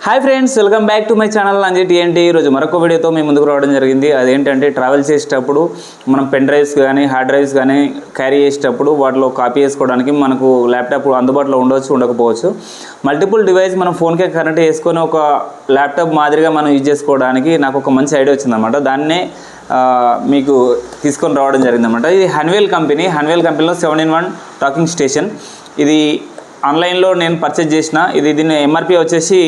Hi friends, welcome back to my channel Anji TNT. ఈరోజు మరొక వీడియోతో మీ ముందుకు రావడం జరిగింది. అదేంటంటే ట్రావెల్ చేసేటప్పుడు మనం పెన్ డ్రైవ్స్ కానీ హార్డ్ డ్రైవ్స్ కానీ క్యారీ చేసేటప్పుడు వాటిలో కాపీ చేసుకోవడానికి మనకు ల్యాప్టాప్ అందుబాటులో ఉండవచ్చు, ఉండకపోవచ్చు. మల్టిపుల్ డివైస్ మనం ఫోన్కే కనెక్ట్ చేసుకొని ఒక ల్యాప్టాప్ మాదిరిగా మనం యూజ్ చేసుకోవడానికి నాకు ఒక మంచి ఐడియా వచ్చిందన్నమాట. దాన్నే మీకు తీసుకొని రావడం జరిగిందన్నమాట. ఇది హన్వేల్ కంపెనీలో 7-in-1 టాకింగ్ స్టేషన్. ఇది ఆన్లైన్లో నేను పర్చేజ్ చేసిన. దీని ఎంఆర్పి వచ్చేసి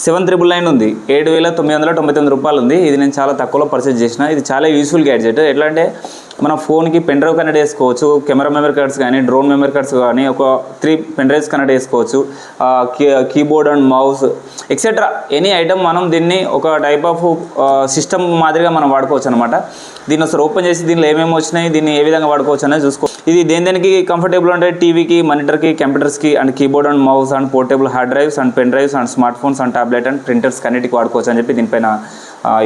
7,999 ఉంది, 7,999 రూపాయలు ఉంది. ఇది నేను చాలా తక్కువలో పర్చేజ్ చేసిన. ఇది చాలా యూస్ఫుల్ గ్యాడ్జెట్. ఎట్లా అంటే మన ఫోన్కి పెన్ డ్రైవ్ కనెక్ట్ చేసుకోవచ్చు, కెమెరా మెమరీ కార్డ్స్ కానీ డ్రోన్ మెమరీ కార్డ్స్ కానీ ఒక 3 పెన్ డ్రైవ్స్ కనెక్ట్ చేసుకోవచ్చు, keyboard and mouse etcetera any item మనం దీన్ని ఒక టైప్ ఆఫ్ సిస్టమ్ మాదిరిగా మనం వాడుకోవచ్చు అనమాట. దీన్ని ఒకసారి ఓపెన్ చేసి దీనిలో ఏమేమి వచ్చినాయి, దీన్ని ఏ విధంగా వాడుకోవచ్చు అనేది చూసుకో. ఇది దేనికి కంఫర్టబుల్ అంటే టీవీకి, మానిటర్కి, కంప్యూటర్స్కి and keyboard and mouse and portable hard drives and pen drives and smart phones and tablet and printers అన్నిటికి వాడుకోవచ్చు అని చెప్పి దీనిపైన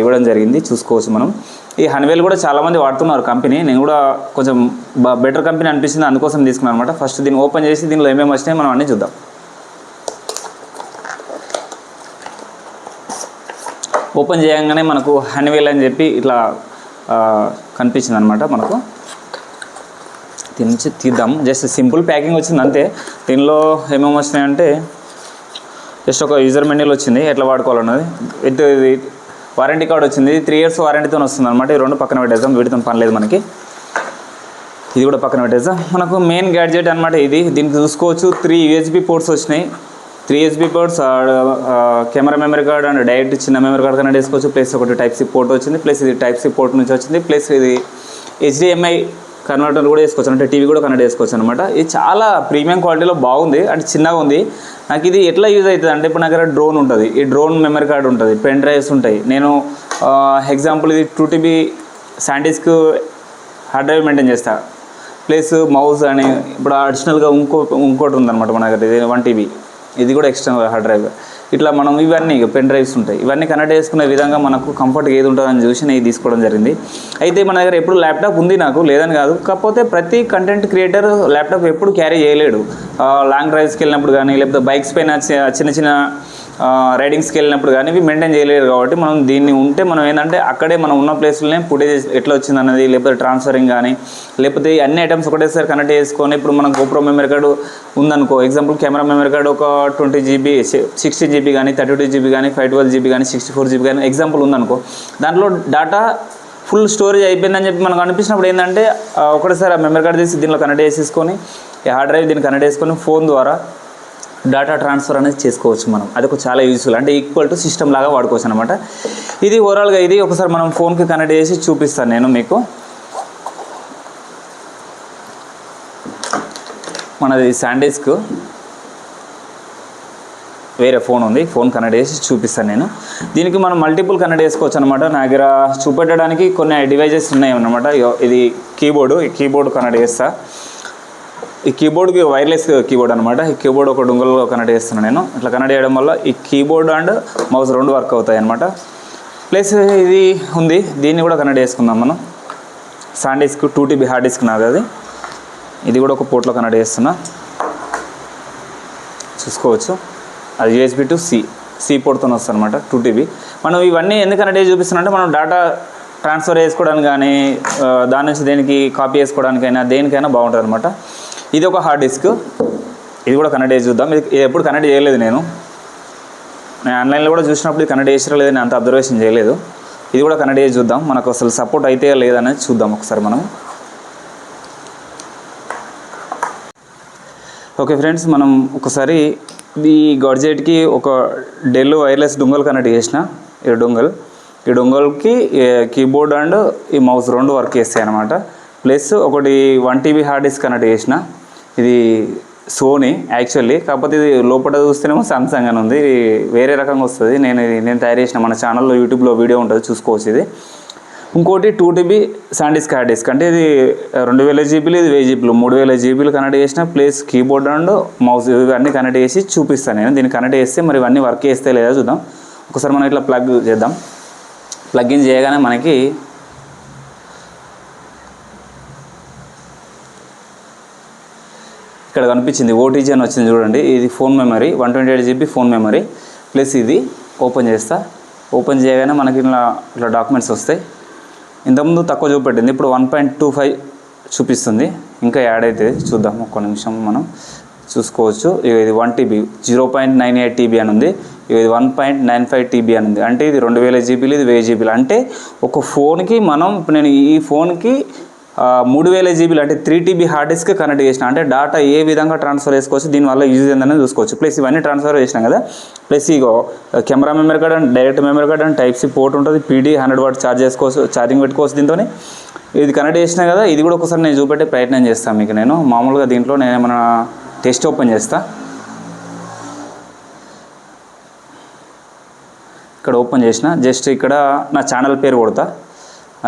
ఇవ్వడం జరిగింది. చూసుకోవచ్చు మనం. ఈ హన్వేల్ కూడా చాలామంది వాడుతున్నారు కంపెనీ. నేను కూడా కొంచెం బెటర్ కంపెనీ అనిపిస్తుంది, అందుకోసం తీసుకున్నాను అనమాట. ఫస్ట్ దీన్ని ఓపెన్ చేసి దీనిలో ఏమేమి వచ్చినాయి మనం అన్నీ చూద్దాం. ఓపెన్ చేయగానే మనకు హన్వేల్ అని చెప్పి ఇట్లా కనిపించింది అనమాట. మనకు దీని నుంచి తీద్దాం. జస్ట్ సింపుల్ ప్యాకింగ్ వచ్చింది అంతే. దీనిలో ఏమేమి వచ్చినాయంటే జస్ట్ ఒక యూజర్ మెన్యూల్ వచ్చింది, ఎట్లా వాడుకోవాలన్నది. విత్ ఇది వారంటీ కార్డ్ వచ్చింది. 3 years వారంటీతో వస్తుంది అనమాట. ఈ రెండు పక్కన పెట్టేద్దాం, వీటితో పని లేదు మనకి. ఇది కూడా పక్కన పెట్టేద్దాం. మనకు మెయిన్ గ్యాడ్జెట్ అనమాట ఇది. దీనికి చూసుకోవచ్చు 3 USB పోర్ట్స్ వచ్చినాయి. 3 USB ports, camera memory card and direct చిన్న మెమరీ కార్డ్ కనెక్ట్ చేసుకోవచ్చు. ప్లస్ ఒకటి Type-C పోర్ట్ వచ్చింది, ప్లస్ ఇది Type-C పోర్ట్ నుంచి వచ్చింది, ప్లస్ ఇది HDMI కన్వర్టర్ కూడా వేసుకోవచ్చు, అంటే టీవీ కూడా కనెక్ట్ చేసుకోవచ్చు అనమాట. ఇది చాలా ప్రీమియం క్వాలిటీలో బాగుంది, అంటే చిన్నగా ఉంది. నాకు ఇది ఎట్లా యూజ్ అవుతుంది అంటే, ఇప్పుడు నా దగ్గర డ్రోన్ ఉంటుంది, ఈ డ్రోన్ మెమరీ కార్డ్ ఉంటుంది, పెన్ డ్రైవ్స్ ఉంటాయి. నేను ఎగ్జాంపుల్ ఇది 2 TB SanDisk hard drive maintain చేస్తాను, ప్లస్ మౌస్ అని ఇప్పుడు అడిషనల్గా ఇంకోటి ఉందన్నమాట మన దగ్గర. ఇది 1 TB, ఇది కూడా ఎక్స్టర్నల్ హార్డ్ డ్రైవ్. ఇట్లా మనం ఇవన్నీ పెన్ డ్రైవ్స్ ఉంటాయి, ఇవన్నీ కనెక్ట్ చేసుకునే విధంగా మనకు కంఫర్ట్గా ఏది ఉంటుందని చూసి నేను తీసుకోవడం జరిగింది. అయితే మన దగ్గర ఎప్పుడు ల్యాప్టాప్ ఉంది, నాకు లేదని కాదు. కాకపోతే ప్రతి కంటెంట్ క్రియేటర్ ల్యాప్టాప్ ఎప్పుడు క్యారీ చేయలేడు. లాంగ్ డ్రైవ్స్కి వెళ్ళినప్పుడు కానీ, లేకపోతే బైక్స్ పైన చిన్న చిన్న రైడింగ్స్కి వెళ్ళినప్పుడు కానీ ఇవి మెయింటైన్ చేయలేరు. కాబట్టి మనం దీన్ని ఉంటే మనం ఏంటంటే అక్కడే మనం ఉన్న ప్లేస్లోనే ఫుటేజ్ ఎట్లా వచ్చింది అన్నది, లేకపోతే ట్రాన్స్ఫరింగ్ కానీ, లేకపోతే అన్ని ఐటమ్స్ ఒకటేసారి కనెక్ట్ చేసుకొని, ఇప్పుడు మనం GoPro మెమరీ కార్డు ఉందనుకో, ఎగ్జాంపుల్ కెమెరా మెమరీ కార్డు ఒక 20 GB, 60 GB కానీ, 32 GB కానీ, 512 GB కానీ, 64 GB కానీ ఎగ్జాంపుల్ ఉందనుకో, దాంట్లో డేటా ఫుల్ స్టోరేజ్ అయిపోయిందని చెప్పి మనకు అనిపించినప్పుడు ఏంటంటే ఒకటేసారి ఆ మెమరీ కార్డు తీసి దీనిలో కనెక్ట్ చేసేసుకొని, ఈ హార్డ్ డ్రైవ్ దీన్ని కనెక్ట్ చేసుకొని ఫోన్ ద్వారా డేటా ట్రాన్స్ఫర్ అనేది చేసుకోవచ్చు మనం. అది ఒక చాలా యూస్ఫుల్, అంటే ఈక్వల్ టు సిస్టమ్ లాగా వాడుకోవచ్చు అనమాట. ఇది ఓవరాల్గా ఇది ఒకసారి మనం ఫోన్కి కనెక్ట్ చేసి చూపిస్తాను నేను మీకు. మనది శాండిస్క్, వేరే ఫోన్ ఉంది, ఫోన్ కనెక్ట్ చేసి చూపిస్తాను నేను. దీనికి మనం మల్టిపుల్ కనెక్ట్ చేసుకోవచ్చు అనమాట. నా దగ్గర చూపెట్టడానికి కొన్ని డివైజెస్ ఉన్నాయి అన్నమాట. ఇది కీబోర్డు, ఈ కీబోర్డు కనెక్ట్ చేస్తా. ఈ కీబోర్డ్కి వైర్లెస్ కీబోర్డ్ అనమాట. ఈ కీబోర్డ్ ఒక డొంగల్లో కనెక్ట్ చేస్తున్నాను నేను. ఇట్లా కనెక్ట్ చేయడం వల్ల ఈ కీబోర్డ్ అండ్ మౌస్ రెండు వర్క్ అవుతాయి అనమాట. ప్లస్ ఇది ఉంది, దీన్ని కూడా కనెక్ట్ చేసుకుందాం మనం. శాండిస్క్ 2 TB హార్డ్ డిస్క్ నాది అది. ఇది కూడా ఒక పోర్ట్లో కనెక్ట్ చేస్తున్నా, చూసుకోవచ్చు. అది USB to C పోర్ట్తో వస్తుంది అనమాట, 2 TB. మనం ఇవన్నీ ఎందుకు కనెక్ట్ చేసి చూపిస్తున్నా అంటే, మనం డేటా ట్రాన్స్ఫర్ చేసుకోవడానికి కానీ, దాని నుంచి దేనికి కాపీ చేసుకోవడానికైనా దేనికైనా బాగుంటుంది అనమాట. ఇది ఒక హార్డ్ డిస్క్, ఇది కూడా కనెక్ట్ చేసి చూద్దాం. ఇది ఎప్పుడు కనెక్ట్ చేయలేదు నేను ఆన్లైన్లో కూడా చూసినప్పుడు ఇది కనెక్ట్ చేసినా లేదు, నేను అంత అబ్జర్వేషన్ చేయలేదు. ఇది కూడా కనెక్ట్ చేసి చూద్దాం, మనకు అసలు సపోర్ట్ అయితే లేదనేది చూద్దాం ఒకసారి మనం. ఓకే ఫ్రెండ్స్, మనం ఒకసారి ఈ గాడ్జెట్కి ఒక డెల్ వైర్లెస్ డొంగల్ కనెక్ట్ చేసిన. ఈ డొంగల్కి కీబోర్డ్ అండ్ ఈ మౌస్ రెండు వర్క్ చేస్తాయి అనమాట. ప్లస్ ఒకటి 1 TB హార్డ్ డిస్క్ కనెక్ట్ చేసిన. ఇది సోనీ యాక్చువల్లీ, కాకపోతే ఇది లోపల చూస్తేనేమో సామ్సంగ్ అని ఉంది, వేరే రకంగా వస్తుంది. నేను తయారు చేసిన, మన ఛానల్లో యూట్యూబ్లో వీడియో ఉంటుంది, చూసుకోవచ్చు. ఇది ఇంకోటి 2 TB శాండిస్క్ హార్డ్ డిస్క్, అంటే ఇది 2000 GB, ఇది 1000 GB, 3000 GB కనెక్ట్ చేసిన. ప్లస్ కీబోర్డ్ అండ్ మౌస్ ఇవన్నీ కనెక్ట్ చేసి చూపిస్తాను నేను. దీన్ని కనెక్ట్ చేస్తే మరి ఇవన్నీ వర్క్ చేస్తే లేదా చూద్దాం. ఒకసారి మనం ఇట్లా ప్లగ్ చేద్దాం. ప్లగ్ఇన్ చేయగానే మనకి ఇక్కడ కనిపించింది ఓటీజీ అని వచ్చింది చూడండి. ఇది phone memory 128 GB phone memory plus ఇది ఓపెన్ చేస్తా. ఓపెన్ చేయగానే మనకి ఇట్లా డాక్యుమెంట్స్ వస్తాయి. ఇంతకుముందు తక్కువ చూపెట్టింది, ఇప్పుడు 1.25 చూపిస్తుంది. ఇంకా యాడ్ అవుతుంది, చూద్దాం ఒక్క నిమిషం మనం చూసుకోవచ్చు. ఇది 1 TB 0.98 TB అని ఉంది. ఇది 1.95 TB అని ఉంది. అంటే ఇది 2000 GB, ఇది 1000 GB. అంటే ఒక ఫోన్కి మనం నేను ఈ ఫోన్కి 3000 GB అంటే 3 TB హార్డ్ డిస్క్ కనెక్ట్ చేసిన. అంటే డేటా ఏ విధంగా ట్రాన్స్ఫర్ చేసుకోవచ్చు, దీనివల్ల యూజ్ ఏందని చూసుకోవచ్చు. ప్లస్ ఇవన్నీ ట్రాన్స్ఫర్ చేసినాం కదా. ప్లస్ ఇగో camera memory card and direct memory card and type C port ఉంటుంది. PD 100W ఛార్జ్ చేసుకోవచ్చు, ఛార్జింగ్ పెట్టుకోవచ్చు దీంతో. ఇది కనెక్ట్ చేసినా కదా. ఇది కూడా ఒకసారి నేను చూపెట్టే ప్రయత్నం చేస్తాను మీకు. నేను మామూలుగా దీంట్లో నేను ఏమైనా టెస్ట్ ఓపెన్ చేస్తా. ఇక్కడ ఓపెన్ చేసిన, జస్ట్ ఇక్కడ నా ఛానల్ పేరు కొడతా,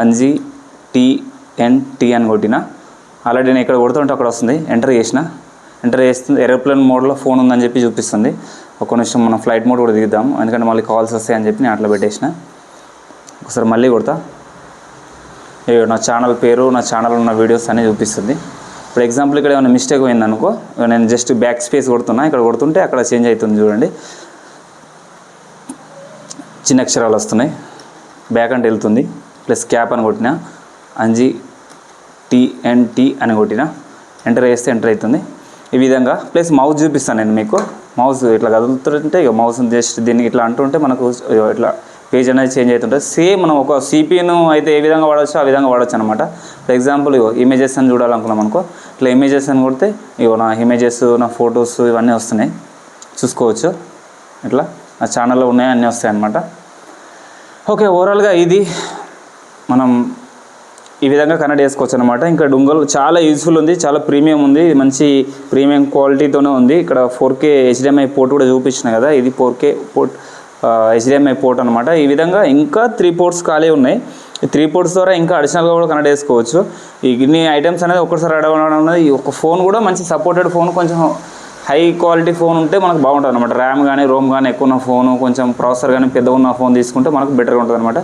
అంజీ TNT అని కొట్టిన. ఆల్రెడీ నేను ఇక్కడ కొడుతుంటే అక్కడ వస్తుంది. ఎంటర్ చేస్తుంది. ఏరోప్లేన్ మోడ్లో ఫోన్ ఉందని చెప్పి చూపిస్తుంది. ఒక నిమిషం మనం ఫ్లైట్ మోడ్ కూడా దిగుదాం, ఎందుకంటే మళ్ళీ కాల్స్ వస్తాయని చెప్పి నేను అట్లా పెట్టేసిన. ఒకసారి మళ్ళీ కొడతా. నా ఛానల్ పేరు, నా ఛానల్ ఉన్న వీడియోస్ అన్నీ చూపిస్తుంది. ఇప్పుడు ఎగ్జాంపుల్ ఇక్కడ ఏమైనా మిస్టేక్ పోయిందనుకో, నేను జస్ట్ బ్యాక్ స్పేస్ కొడుతున్నా. ఇక్కడ కొడుతుంటే అక్కడ చేంజ్ అవుతుంది చూడండి. చిన్న అక్షరాలు వస్తున్నాయి, బ్యాక్ అంటే వెళ్తుంది. ప్లస్ క్యాప్ అని కొట్టిన, అంజీ TNT అని కొట్టిన. ఎంటర్ చేస్తే ఎంటర్ అవుతుంది ఈ విధంగా. ప్లస్ మౌస్ చూపిస్తాను నేను మీకు. మౌస్ ఇట్లా కదులుతుంటే ఇక మౌస్ జస్ట్ దీనికి ఇట్లా అంటుంటే మనకు ఇట్లా పేజ్ అనేది చేంజ్ అవుతుంటుంది. సేమ్ మనం ఒక CPUను అయితే ఏ విధంగా వాడచ్చో ఆ విధంగా వాడచ్చు అనమాట. ఫర్ ఎగ్జాంపుల్ ఇమేజెస్ అని చూడాలనుకున్నాం అనుకో, ఇట్లా ఇమేజెస్ అని కొడితే నా ఇమేజెస్, నా ఫొటోస్ ఇవన్నీ వస్తున్నాయి, చూసుకోవచ్చు. ఇట్లా నా ఛానల్లో ఉన్నాయి, అన్నీ వస్తాయి అన్నమాట. ఓకే, ఓవరాల్గా ఇది మనం ఈ విధంగా కనెక్ట్ చేసుకోవచ్చు అనమాట. ఇంకా డొంగల్ చాలా యూజ్ఫుల్ ఉంది, చాలా ప్రీమియం ఉంది, మంచి ప్రీమియం క్వాలిటీతోనే ఉంది. ఇక్కడ 4K HDMI పోర్ట్ కూడా చూపించిన కదా, ఇది 4K పోర్ట్ HDMI పోర్ట్ అనమాట. ఈ విధంగా ఇంకా 3 పోర్ట్స్ ఖాళీ ఉన్నాయి. ఈ 3 పోర్ట్స్ ద్వారా ఇంకా అడిషనల్గా కూడా కనెక్ట్ చేసుకోవచ్చు. ఇన్ని ఐటమ్స్ అనేది ఒక్కసారి అడగడం అనేది, ఒక ఫోన్ కూడా మంచి సపోర్టెడ్ ఫోన్, కొంచెం హై క్వాలిటీ ఫోన్ ఉంటే మనకు బాగుంటుంది అనమాట. ర్యామ్ కానీ రోమ్ కానీ ఎక్కువ ఉన్న ఫోను, కొంచెం ప్రాసెసర్ కానీ పెద్దగా ఉన్న ఫోన్ తీసుకుంటే మనకు బెటర్గా ఉంటుంది అనమాట.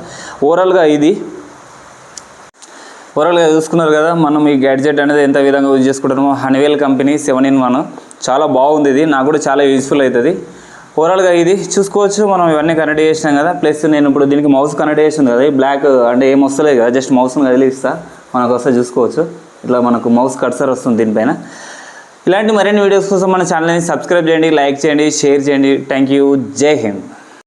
ఓవరాల్గా చూసుకున్నారు కదా మనం ఈ గ్యాడ్జెట్ అనేది ఎంత విధంగా యూజ్ చేసుకుంటామో. హనీవెల్ కంపెనీ 7-in-1 చాలా బాగుంది. ఇది నాకు కూడా చాలా యూజ్ఫుల్ అవుతుంది. ఓవరాల్గా ఇది చూసుకోవచ్చు. మనం ఇవన్నీ కనెక్ట్ చేసినాం కదా. ప్లస్ నేను ఇప్పుడు దీనికి మౌస్ కనెక్ట్ చేసింది కదా, ఈ బ్లాక్ అంటే ఏం వస్తలేదు కదా, జస్ట్ మౌస్ని కదిలిస్తా మనకు వస్తే చూసుకోవచ్చు. ఇట్లా మనకు మౌస్ కర్సర్ వస్తుంది దీనిపైన. ఇలాంటి మరిన్ని వీడియోస్ కోసం మన ఛానల్ని సబ్స్క్రైబ్ చేయండి, లైక్ చేయండి, షేర్ చేయండి. Thank you. జై హింద్.